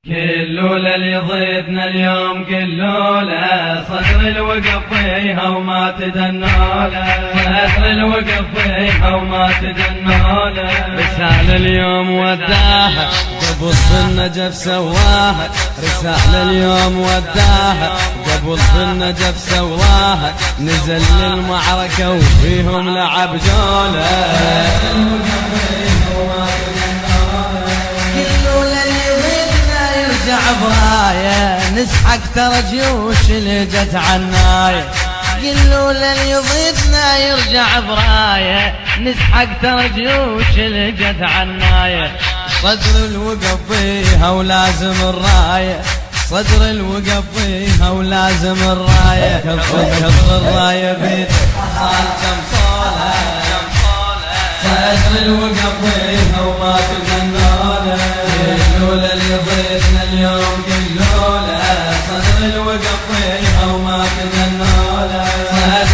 كلوله اللي ضيفنا اليوم كلوله صدر الوقف فيها وما تدنوله صدر الوقف فيها وما تدنوله رسالة اليوم وداها قبل النجف سواها رسالة اليوم وداها قبل النجف سواها نزل للمعركة وفيهم لعب جوله براية نسحق ترى جيوش اللي جت عناية قلوا للي يضيفنا يرجع براية نسحق ترى جيوش اللي جت عناية صدر الوقف فيها ولازم الراية صدر الوقف فيها ولازم الراية كبر الراية بيت صال جمصولة صدر الوقف فيها وما تغنوله كلوله اللي ضيفنا اليوم كلوله صدر الوقف فيها وما تدنوله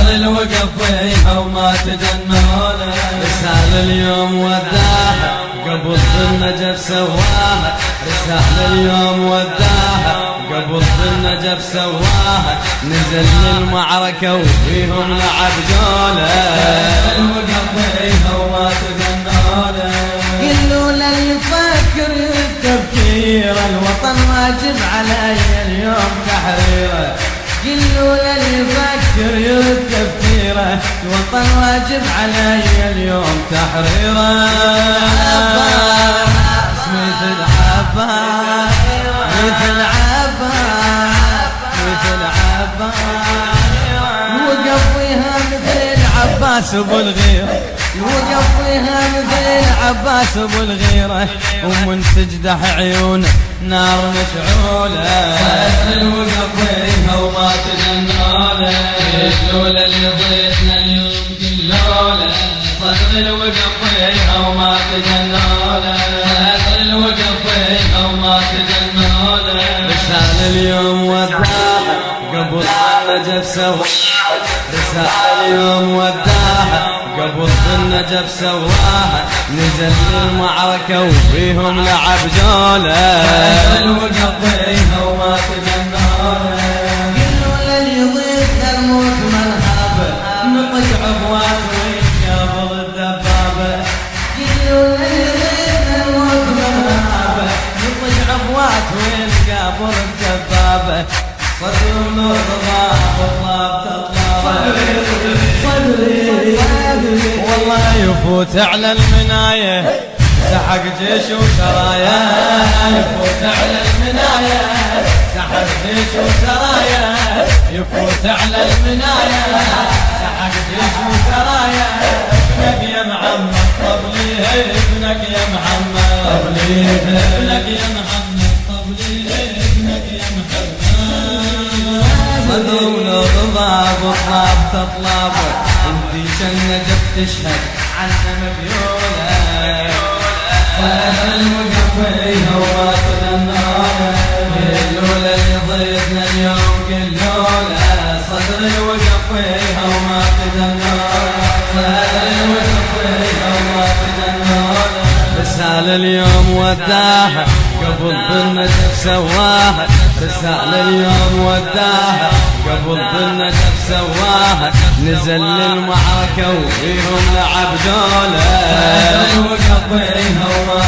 صدر الوقف فيها وما تدنوله رسالة اليوم وداها قبل النجف سواها رسالة اليوم وداها قبل النجف سواها نزل للمعركة وفيهم لعب جوله الوقف فيها وما تدنوله كلوله اللي يفكر التفكير الوطن واجب علي اليوم تحريره قلوله اللي يفكر التفكير الوطن واجب علي اليوم تحريره مثل عباس مثل عباس مثل عباس وقف فيها مثل العباس ابو الغيره وقف فيها مثل العباس ابو الغيره ومن تجدح عيونه نار مشعوله صدر الوقف فيها وما تدنوله كلوله اللي ضيفنا اليوم كلوله صدر الوقف فيها وما تدنوله صدر الوقف فيها وما تدنوله رسالة اليوم وداها قبل النجف سواها رسالة اليوم وداها قبل النجف سواها نزل للمعركة وفيهم لعب جوله الوقف فيها وما تدنوله كلوله اللي يضيفنا الموت منهابه نطق عبوات وينقابل الدبابه كلوله اللي يضيفنا الموت منهابه نطق عبوات وينقابل الدبابه صدر الرضا والله تطلع صدري والله يفوت على المناية سحق جيش وسرايا يفوت على المناية سحق جيش وسرايا يفوت على المناية سحق جيش وسرايا ابنك يا محمد طبلي ابنك يا محمد طبلي ابنك يا محمد طبلي ابنك يا محمد صدر الرضا بالطاب تطلبه انتي شنجت تشهد عنا مبيوله صدر الوقف فيها وما تدنوله كلوله اللي ضيفنا اليوم كلوله صدر الوقف فيها وما تدنوله صدر الوقف فيها وما تدنوله رسالة اليوم وداها قبل بالنجف سواها رسالة اليوم وداها قبل بالنجف سواها نزل للمعركة وفيهم لعب جوله الوقف فيها وما